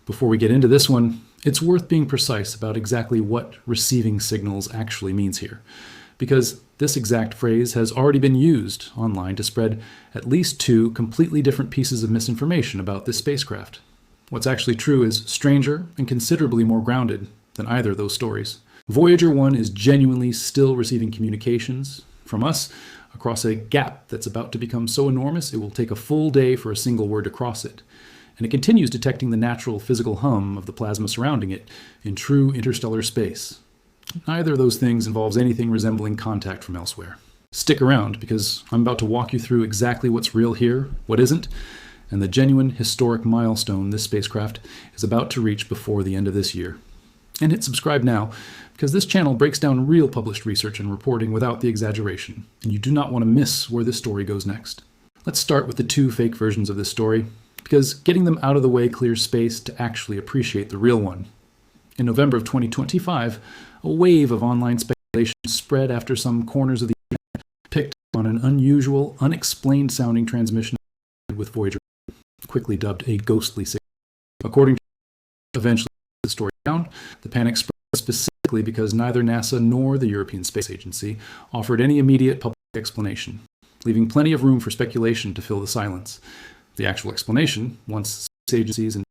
Before we get into this one, it's worth being precise about exactly what receiving signals actually means here, because this exact phrase has already been used online to spread at least two completely different pieces of misinformation about this spacecraft. What's actually true is stranger and considerably more grounded than either of those stories. Voyager 1 is genuinely still receiving communications from us across a gap that's about to become so enormous it will take a full day for a single word to cross it. And it continues detecting the natural physical hum of the plasma surrounding it in true interstellar space. Neither of those things involves anything resembling contact from elsewhere. Stick around, because I'm about to walk you through exactly what's real here, what isn't, and the genuine historic milestone this spacecraft is about to reach before the end of this year. And hit subscribe now, because this channel breaks down real published research and reporting without the exaggeration, and you do not want to miss where this story goes next. Let's start with the two fake versions of this story, because getting them out of the way clears space to actually appreciate the real one. In November of 2025, a wave of online speculation spread after some corners of the internet picked up on an unusual, unexplained-sounding transmission with Voyager, quickly dubbed a ghostly signal. According to eventually the story down, the panic spread specifically because neither NASA nor the European Space Agency offered any immediate public explanation, leaving plenty of room for speculation to fill the silence. The actual explanation, once space agencies and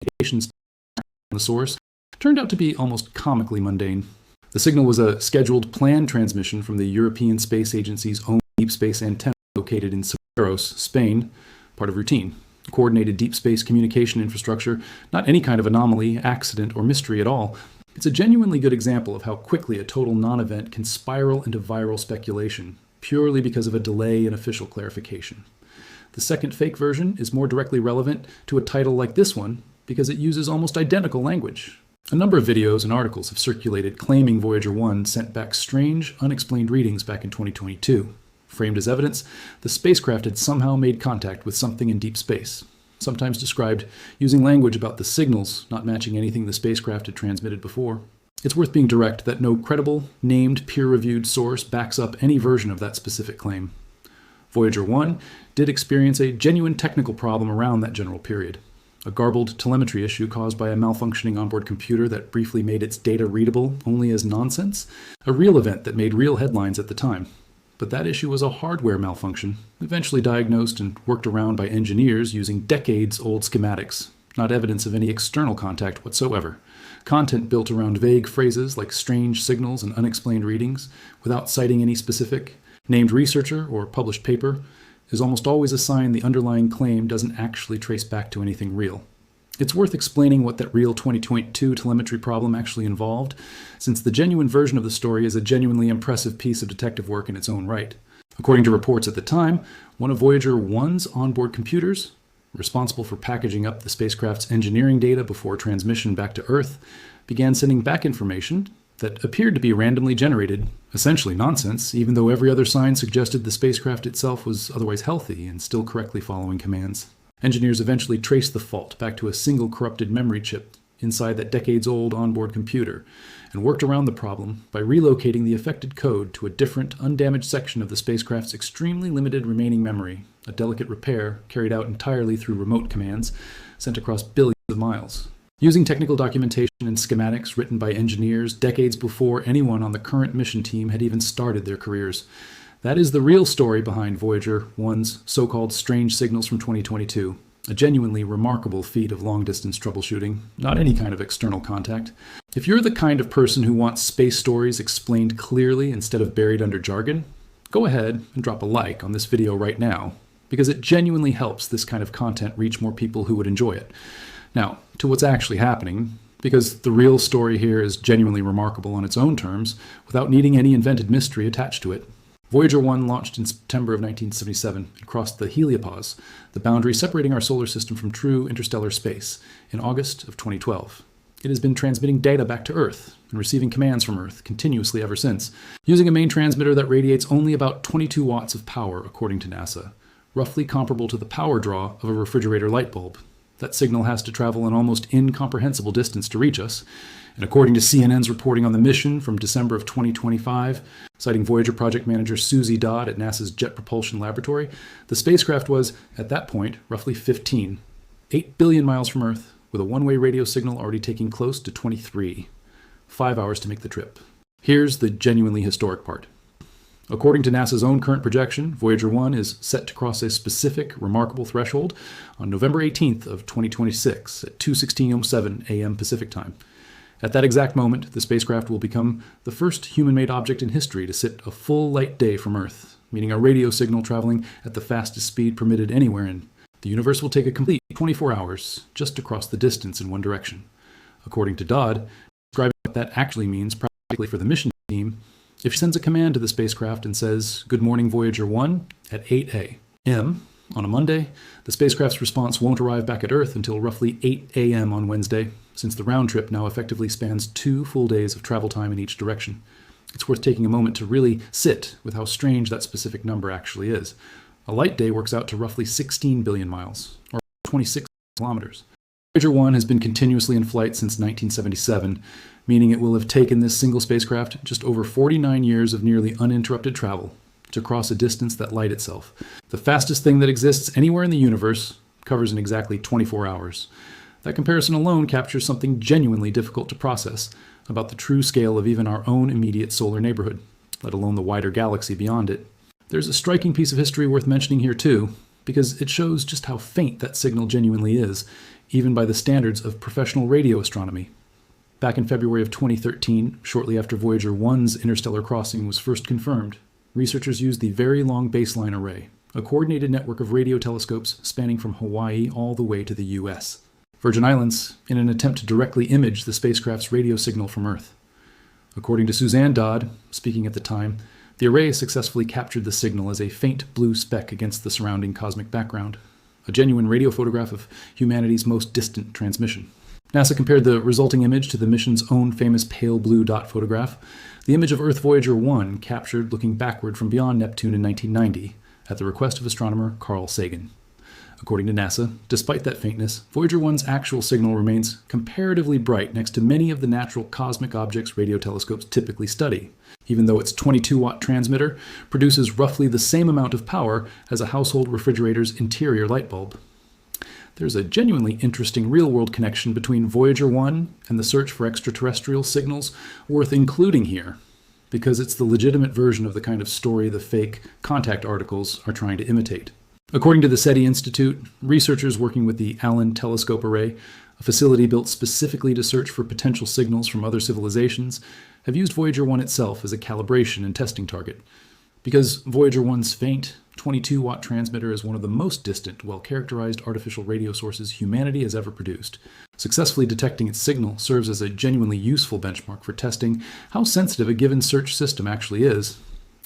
investigations on the source, turned out to be almost comically mundane. The signal was a scheduled planned transmission from the European Space Agency's own deep space antenna located in Cerros, Spain, part of routine. Coordinated deep space communication infrastructure, not any kind of anomaly, accident, or mystery at all. It's a genuinely good example of how quickly a total non-event can spiral into viral speculation, purely because of a delay in official clarification. The second fake version is more directly relevant to a title like this one because it uses almost identical language. A number of videos and articles have circulated claiming Voyager 1 sent back strange, unexplained readings back in 2022. Framed as evidence, the spacecraft had somehow made contact with something in deep space, sometimes described using language about the signals not matching anything the spacecraft had transmitted before. It's worth being direct that no credible, named, peer-reviewed source backs up any version of that specific claim. Voyager 1 did experience a genuine technical problem around that general period. A garbled telemetry issue caused by a malfunctioning onboard computer that briefly made its data readable only as nonsense, a real event that made real headlines at the time. But that issue was a hardware malfunction, eventually diagnosed and worked around by engineers using decades-old schematics, not evidence of any external contact whatsoever. Content built around vague phrases like strange signals and unexplained readings, without citing any specific named researcher or published paper, is almost always a sign the underlying claim doesn't actually trace back to anything real. It's worth explaining what that real 2022 telemetry problem actually involved, since the genuine version of the story is a genuinely impressive piece of detective work in its own right. According to reports at the time, one of Voyager 1's onboard computers, responsible for packaging up the spacecraft's engineering data before transmission back to Earth, began sending back information that appeared to be randomly generated, essentially nonsense, even though every other sign suggested the spacecraft itself was otherwise healthy and still correctly following commands. Engineers eventually traced the fault back to a single corrupted memory chip inside that decades-old onboard computer, and worked around the problem by relocating the affected code to a different, undamaged section of the spacecraft's extremely limited remaining memory, a delicate repair carried out entirely through remote commands sent across billions of miles. Using technical documentation and schematics written by engineers decades before anyone on the current mission team had even started their careers. That is the real story behind Voyager 1's so-called strange signals from 2022, a genuinely remarkable feat of long-distance troubleshooting, not any kind of external contact. If you're the kind of person who wants space stories explained clearly instead of buried under jargon, go ahead and drop a like on this video right now, because it genuinely helps this kind of content reach more people who would enjoy it. Now, to what's actually happening, because the real story here is genuinely remarkable on its own terms, without needing any invented mystery attached to it. Voyager 1 launched in September of 1977 and crossed the heliopause, the boundary separating our solar system from true interstellar space, in August of 2012. It has been transmitting data back to Earth and receiving commands from Earth continuously ever since, using a main transmitter that radiates only about 22 watts of power, according to NASA, roughly comparable to the power draw of a refrigerator light bulb. That signal has to travel an almost incomprehensible distance to reach us, and according to CNN's reporting on the mission from December of 2025, citing Voyager project manager Susie Dodd at NASA's Jet Propulsion Laboratory, the spacecraft was, at that point, roughly 8 billion miles from Earth, with a one-way radio signal already taking close to 23. 5 hours to make the trip. Here's the genuinely historic part. According to NASA's own current projection, Voyager 1 is set to cross a specific, remarkable threshold on November 18th of 2026 at 2:16:07 a.m. Pacific Time. At that exact moment, the spacecraft will become the first human-made object in history to sit a full light day from Earth, meaning a radio signal traveling at the fastest speed permitted anywhere in the universe will take a complete 24 hours just to cross the distance in one direction. According to Dodd, describing what that actually means practically for the mission team, if she sends a command to the spacecraft and says, "Good morning, Voyager 1," at 8 a.m. on a Monday, the spacecraft's response won't arrive back at Earth until roughly 8 a.m. on Wednesday, since the round trip now effectively spans 2 full days of travel time in each direction. It's worth taking a moment to really sit with how strange that specific number actually is. A light day works out to roughly 16 billion miles, or 26 kilometers. Voyager 1 has been continuously in flight since 1977, meaning it will have taken this single spacecraft just over 49 years of nearly uninterrupted travel to cross a distance that light itself, the fastest thing that exists anywhere in the universe, covers in exactly 24 hours. That comparison alone captures something genuinely difficult to process about the true scale of even our own immediate solar neighborhood, let alone the wider galaxy beyond it. There's a striking piece of history worth mentioning here too, because it shows just how faint that signal genuinely is, even by the standards of professional radio astronomy. Back in February of 2013, shortly after Voyager 1's interstellar crossing was first confirmed, researchers used the Very Long Baseline Array, a coordinated network of radio telescopes spanning from Hawaii all the way to the US, Virgin Islands, in an attempt to directly image the spacecraft's radio signal from Earth. According to Suzanne Dodd, speaking at the time, the array successfully captured the signal as a faint blue speck against the surrounding cosmic background, a genuine radio photograph of humanity's most distant transmission. NASA compared the resulting image to the mission's own famous pale blue dot photograph, the image of Earth Voyager 1 captured looking backward from beyond Neptune in 1990, at the request of astronomer Carl Sagan. According to NASA, despite that faintness, Voyager 1's actual signal remains comparatively bright next to many of the natural cosmic objects radio telescopes typically study, even though its 22-watt transmitter produces roughly the same amount of power as a household refrigerator's interior light bulb. There's a genuinely interesting real-world connection between Voyager 1 and the search for extraterrestrial signals worth including here, because it's the legitimate version of the kind of story the fake contact articles are trying to imitate. According to the SETI Institute, researchers working with the Allen Telescope Array, a facility built specifically to search for potential signals from other civilizations, have used Voyager 1 itself as a calibration and testing target. Because Voyager 1's faint, 22-watt transmitter is one of the most distant, well-characterized artificial radio sources humanity has ever produced. Successfully detecting its signal serves as a genuinely useful benchmark for testing how sensitive a given search system actually is.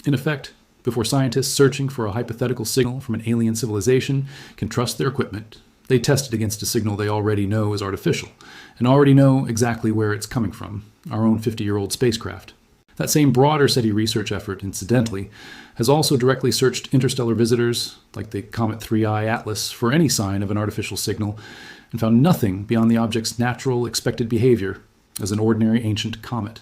In effect, before scientists searching for a hypothetical signal from an alien civilization can trust their equipment, they test it against a signal they already know is artificial, and already know exactly where it's coming from, our own 50-year-old spacecraft. That same broader SETI research effort, incidentally, has also directly searched interstellar visitors, like the Comet 3I Atlas, for any sign of an artificial signal, and found nothing beyond the object's natural, expected behavior as an ordinary ancient comet.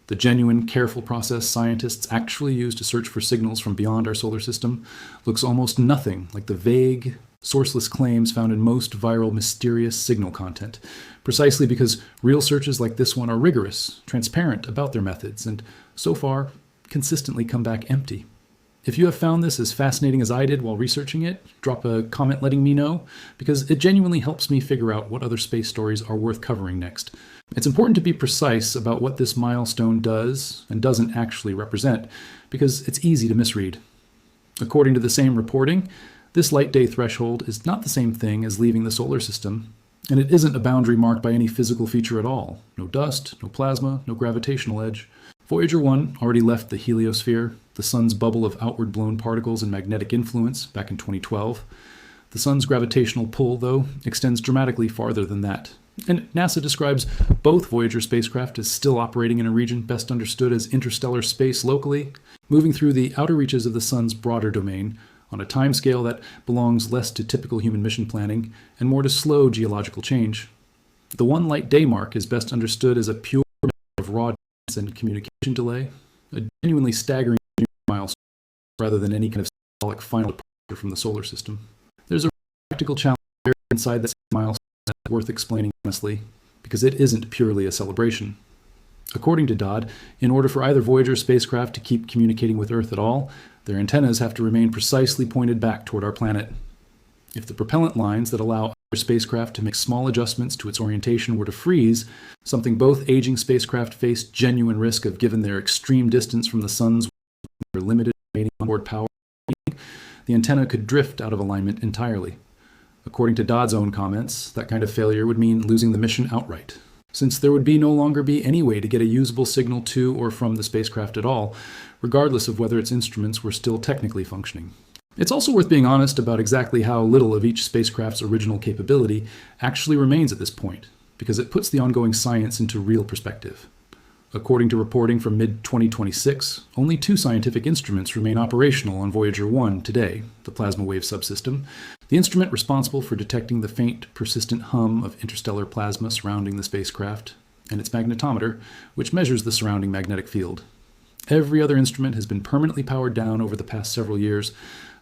The genuine, careful process scientists actually use to search for signals from beyond our solar system looks almost nothing like the vague, sourceless claims found in most viral, mysterious signal content, precisely because real searches like this one are rigorous, transparent about their methods, and so far, consistently come back empty. If you have found this as fascinating as I did while researching it, drop a comment letting me know, because it genuinely helps me figure out what other space stories are worth covering next. It's important to be precise about what this milestone does and doesn't actually represent, because it's easy to misread. According to the same reporting, this light day threshold is not the same thing as leaving the solar system, and it isn't a boundary marked by any physical feature at all. No dust, no plasma, no gravitational edge. Voyager 1 already left the heliosphere, the sun's bubble of outward-blown particles and magnetic influence, back in 2012. The sun's gravitational pull, though, extends dramatically farther than that. And NASA describes both Voyager spacecraft as still operating in a region best understood as interstellar space locally, moving through the outer reaches of the sun's broader domain, on a timescale that belongs less to typical human mission planning and more to slow geological change. The one light day mark is best understood as a pure measure of raw distance and communication delay, a genuinely staggering milestone rather than any kind of symbolic final departure from the solar system. There's a practical challenge inside that milestone worth explaining honestly, because it isn't purely a celebration. According to Dodd, in order for either Voyager spacecraft to keep communicating with Earth at all, their antennas have to remain precisely pointed back toward our planet. If the propellant lines that allow either spacecraft to make small adjustments to its orientation were to freeze, something both aging spacecraft face genuine risk of given their extreme distance from the sun's limited remaining onboard power, the antenna could drift out of alignment entirely. According to Dodd's own comments, that kind of failure would mean losing the mission outright, since there would no longer be any way to get a usable signal to or from the spacecraft at all, regardless of whether its instruments were still technically functioning. It's also worth being honest about exactly how little of each spacecraft's original capability actually remains at this point, because it puts the ongoing science into real perspective. According to reporting from mid-2026, only 2 scientific instruments remain operational on Voyager 1 today, the Plasma Wave Subsystem, the instrument responsible for detecting the faint, persistent hum of interstellar plasma surrounding the spacecraft, and its magnetometer, which measures the surrounding magnetic field. Every other instrument has been permanently powered down over the past several years,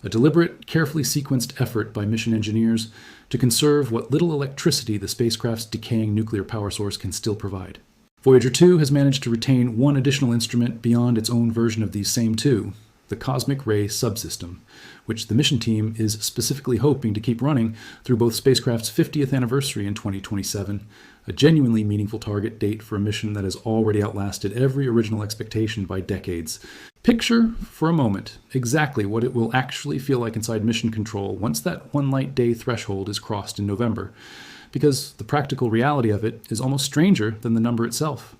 a deliberate, carefully sequenced effort by mission engineers to conserve what little electricity the spacecraft's decaying nuclear power source can still provide. Voyager 2 has managed to retain one additional instrument beyond its own version of these same 2, the Cosmic Ray Subsystem, which the mission team is specifically hoping to keep running through both spacecraft's 50th anniversary in 2027, a genuinely meaningful target date for a mission that has already outlasted every original expectation by decades. Picture, for a moment, exactly what it will actually feel like inside mission control once that one light day threshold is crossed in November, because the practical reality of it is almost stranger than the number itself.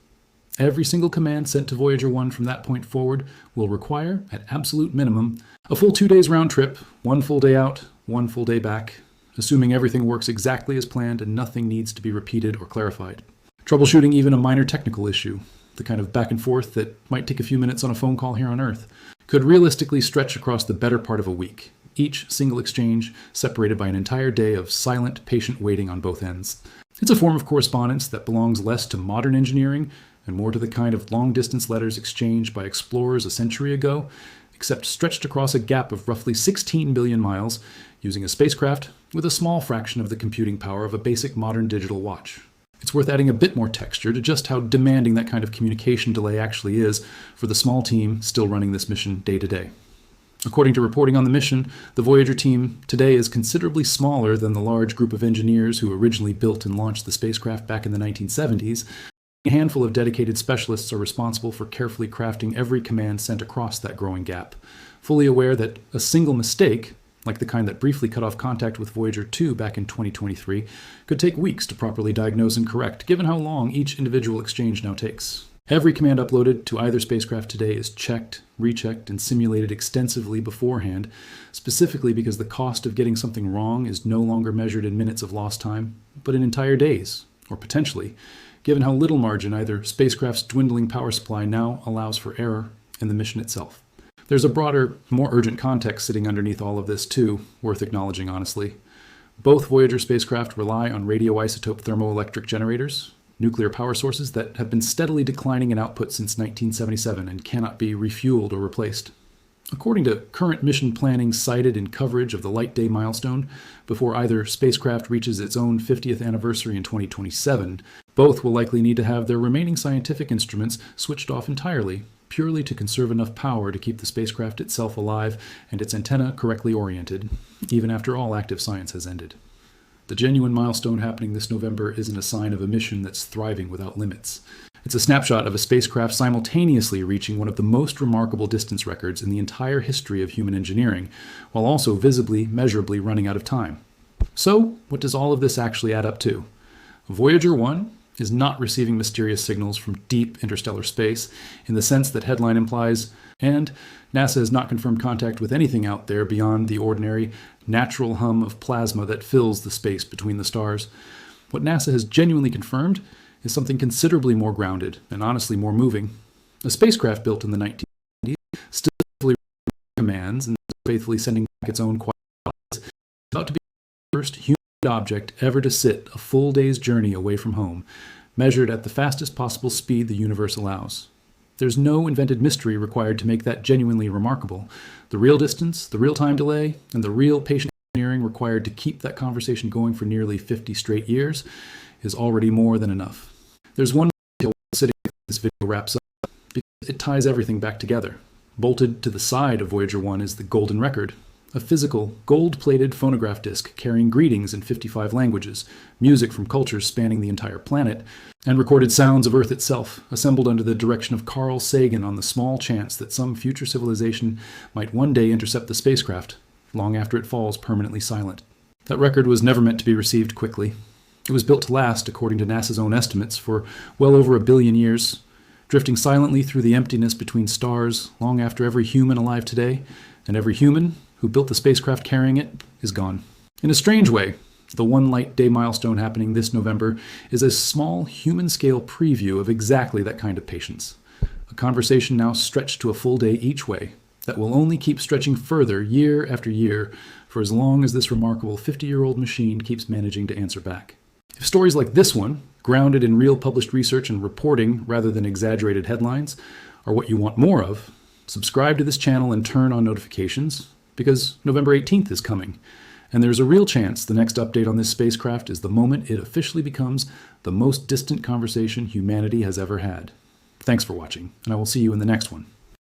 Every single command sent to Voyager 1 from that point forward will require, at absolute minimum, a full 2 days round trip, 1 full day out, 1 full day back, assuming everything works exactly as planned and nothing needs to be repeated or clarified. Troubleshooting even a minor technical issue, the kind of back and forth that might take a few minutes on a phone call here on Earth, could realistically stretch across the better part of a week, each single exchange separated by an entire day of silent, patient waiting on both ends. It's a form of correspondence that belongs less to modern engineering and more to the kind of long-distance letters exchanged by explorers a century ago, except stretched across a gap of roughly 16 billion miles using a spacecraft with a small fraction of the computing power of a basic modern digital watch. It's worth adding a bit more texture to just how demanding that kind of communication delay actually is for the small team still running this mission day to day. According to reporting on the mission, the Voyager team today is considerably smaller than the large group of engineers who originally built and launched the spacecraft back in the 1970s. A handful of dedicated specialists are responsible for carefully crafting every command sent across that growing gap, fully aware that a single mistake, like the kind that briefly cut off contact with Voyager 2 back in 2023, could take weeks to properly diagnose and correct, given how long each individual exchange now takes. Every command uploaded to either spacecraft today is checked, rechecked, and simulated extensively beforehand, specifically because the cost of getting something wrong is no longer measured in minutes of lost time, but in entire days, or potentially, given how little margin either spacecraft's dwindling power supply now allows for error in the mission itself. There's a broader, more urgent context sitting underneath all of this too, worth acknowledging honestly. Both Voyager spacecraft rely on radioisotope thermoelectric generators, nuclear power sources that have been steadily declining in output since 1977 and cannot be refueled or replaced. According to current mission planning cited in coverage of the Light Day milestone, before either spacecraft reaches its own 50th anniversary in 2027, both will likely need to have their remaining scientific instruments switched off entirely, purely to conserve enough power to keep the spacecraft itself alive and its antenna correctly oriented, even after all active science has ended. The genuine milestone happening this November isn't a sign of a mission that's thriving without limits. It's a snapshot of a spacecraft simultaneously reaching one of the most remarkable distance records in the entire history of human engineering, while also visibly, measurably running out of time. So, what does all of this actually add up to? Voyager 1 is not receiving mysterious signals from deep interstellar space in the sense that headline implies, and NASA has not confirmed contact with anything out there beyond the ordinary, natural hum of plasma that fills the space between the stars. What NASA has genuinely confirmed is something considerably more grounded and honestly more moving. A spacecraft built in the 1990s, still faithfully commands and faithfully sending back its own quiet is about to be the first human object ever to sit a full day's journey away from home, measured at the fastest possible speed the universe allows. There's no invented mystery required to make that genuinely remarkable. The real distance, the real time delay, and the real patient engineering required to keep that conversation going for nearly 50 straight years is already more than enough. There's one detail sitting as this video wraps up, because it ties everything back together. Bolted to the side of Voyager 1 is the Golden Record, a physical, gold-plated phonograph disc carrying greetings in 55 languages, music from cultures spanning the entire planet, and recorded sounds of Earth itself, assembled under the direction of Carl Sagan on the small chance that some future civilization might one day intercept the spacecraft, long after it falls permanently silent. That record was never meant to be received quickly. It was built to last, according to NASA's own estimates, for well over 1 billion years, drifting silently through the emptiness between stars long after every human alive today, and every human who built the spacecraft carrying it, is gone. In a strange way, the one light day milestone happening this November is a small human-scale preview of exactly that kind of patience. A conversation now stretched to a full day each way that will only keep stretching further year after year for as long as this remarkable 50-year-old machine keeps managing to answer back. If stories like this one, grounded in real published research and reporting rather than exaggerated headlines, are what you want more of, subscribe to this channel and turn on notifications, because November 18th is coming, and there's a real chance the next update on this spacecraft is the moment it officially becomes the most distant conversation humanity has ever had. Thanks for watching, and I will see you in the next one.